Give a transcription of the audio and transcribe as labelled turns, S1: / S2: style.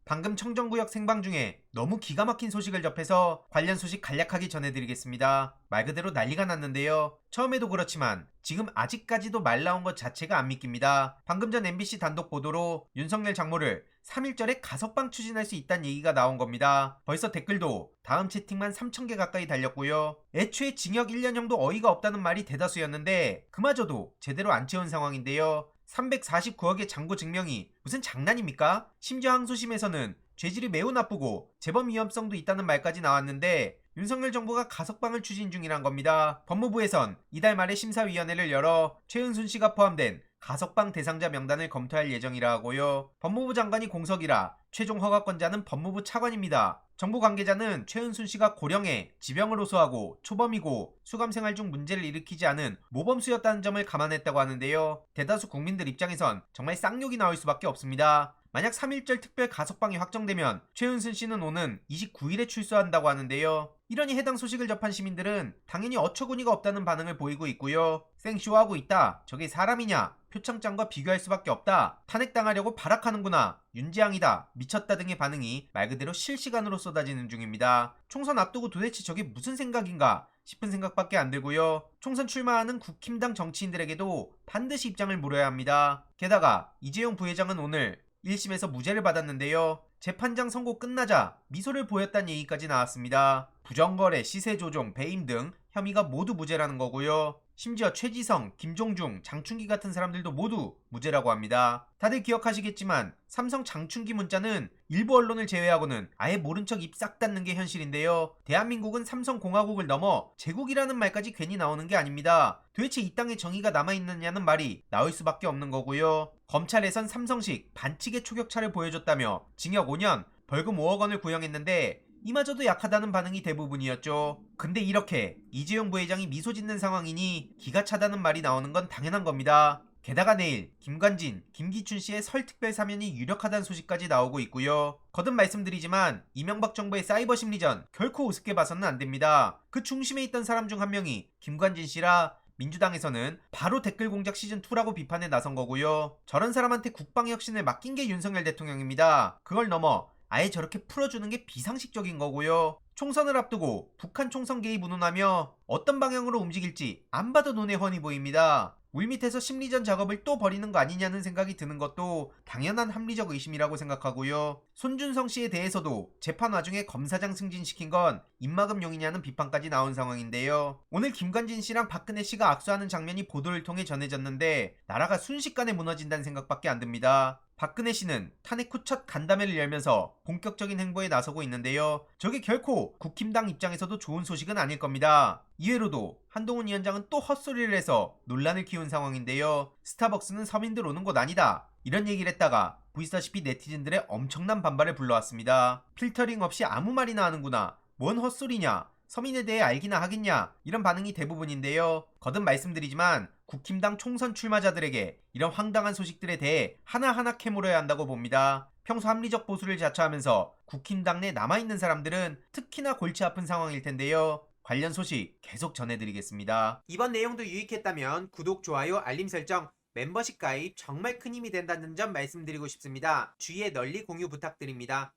S1: 방금 청정구역 생방 중에 너무 기가 막힌 소식을 접해서 관련 소식 간략하게 전해드리겠습니다. 말 그대로 난리가 났는데요. 처음에도 그렇지만 지금 아직까지도 말 나온 것 자체가 안 믿깁니다. 방금 전 MBC 단독 보도로 윤석열 장모를 3.1절에 가석방 추진할 수 있다는 얘기가 나온 겁니다. 벌써 댓글도 다음 채팅만 3,000개 가까이 달렸고요. 애초에 징역 1년형도 어이가 없다는 말이 대다수였는데 그마저도 제대로 안 채운 상황인데요. 349억의 잔고 증명이 무슨 장난입니까? 심지어 항소심에서는 죄질이 매우 나쁘고 재범 위험성도 있다는 말까지 나왔는데 윤석열 정부가 가석방을 추진 중이란 겁니다. 법무부에선 이달 말에 심사위원회를 열어 최은순 씨가 포함된 가석방 대상자 명단을 검토할 예정이라 하고요. 법무부 장관이 공석이라 최종 허가권자는 법무부 차관입니다. 정부 관계자는 최은순 씨가 고령에 지병을 호소하고 초범이고 수감생활 중 문제를 일으키지 않은 모범수였다는 점을 감안했다고 하는데요. 대다수 국민들 입장에선 정말 쌍욕이 나올 수밖에 없습니다. 만약 3.1절 특별 가석방이 확정되면 최은순 씨는 오는 29일에 출소한다고 하는데요. 이러니 해당 소식을 접한 시민들은 당연히 어처구니가 없다는 반응을 보이고 있고요. 생쇼하고 있다. 저게 사람이냐? 표창장과 비교할 수밖에 없다. 탄핵당하려고 발악하는구나. 윤지향이다. 미쳤다 등의 반응이 말 그대로 실시간으로 쏟아지는 중입니다. 총선 앞두고 도대체 저게 무슨 생각인가 싶은 생각밖에 안 들고요. 총선 출마하는 국힘당 정치인들에게도 반드시 입장을 물어야 합니다. 게다가 이재용 부회장은 오늘 1심에서 무죄를 받았는데요. 재판장 선고 끝나자 미소를 보였다는 얘기까지 나왔습니다. 부정거래, 시세조종, 배임 등 혐의가 모두 무죄라는 거고요. 심지어 최지성, 김종중, 장충기 같은 사람들도 모두 무죄라고 합니다. 다들 기억하시겠지만 삼성 장충기 문자는 일부 언론을 제외하고는 아예 모른 척 입 싹 닫는 게 현실인데요. 대한민국은 삼성공화국을 넘어 제국이라는 말까지 괜히 나오는 게 아닙니다. 도대체 이 땅에 정의가 남아있느냐는 말이 나올 수밖에 없는 거고요. 검찰에선 삼성식 반칙의 초격차를 보여줬다며 징역 5년, 벌금 5억 원을 구형했는데 이마저도 약하다는 반응이 대부분이었죠. 근데 이렇게 이재용 부회장이 미소 짓는 상황이니 기가 차다는 말이 나오는 건 당연한 겁니다. 게다가 내일 김관진, 김기춘 씨의 설 특별 사면이 유력하다는 소식까지 나오고 있고요. 거듭 말씀드리지만 이명박 정부의 사이버 심리전 결코 우습게 봐서는 안 됩니다. 그 중심에 있던 사람 중 한 명이 김관진 씨라 민주당에서는 바로 댓글 공작 시즌2라고 비판에 나선 거고요. 저런 사람한테 국방혁신을 맡긴 게 윤석열 대통령입니다. 그걸 넘어 아예 저렇게 풀어주는 게 비상식적인 거고요. 총선을 앞두고 북한 총선 개입 운운하며 어떤 방향으로 움직일지 안 봐도 눈에 훤히 보입니다. 물밑에서 심리전 작업을 또 벌이는 거 아니냐는 생각이 드는 것도 당연한 합리적 의심이라고 생각하고요. 손준성 씨에 대해서도 재판 와중에 검사장 승진시킨 건 입막음용이냐는 비판까지 나온 상황인데요. 오늘 김관진 씨랑 박근혜 씨가 악수하는 장면이 보도를 통해 전해졌는데 나라가 순식간에 무너진다는 생각밖에 안 듭니다. 박근혜 씨는 탄핵 후 첫 간담회를 열면서 본격적인 행보에 나서고 있는데요. 저게 결코 국힘당 입장에서도 좋은 소식은 아닐 겁니다. 이외로도 한동훈 위원장은 또 헛소리를 해서 논란을 키운 상황인데요. 스타벅스는 서민들 오는 곳 아니다. 이런 얘기를 했다가 보시다시피 네티즌들의 엄청난 반발을 불러왔습니다. 필터링 없이 아무 말이나 하는구나. 뭔 헛소리냐. 서민에 대해 알기나 하겠냐 이런 반응이 대부분인데요. 거듭 말씀드리지만 국힘당 총선 출마자들에게 이런 황당한 소식들에 대해 하나하나 캐물어야 한다고 봅니다. 평소 합리적 보수를 자처하면서 국힘당 내 남아있는 사람들은 특히나 골치 아픈 상황일 텐데요. 관련 소식 계속 전해드리겠습니다. 이번 내용도 유익했다면 구독, 좋아요, 알림 설정, 멤버십 가입 정말 큰 힘이 된다는 점 말씀드리고 싶습니다. 주위에 널리 공유 부탁드립니다.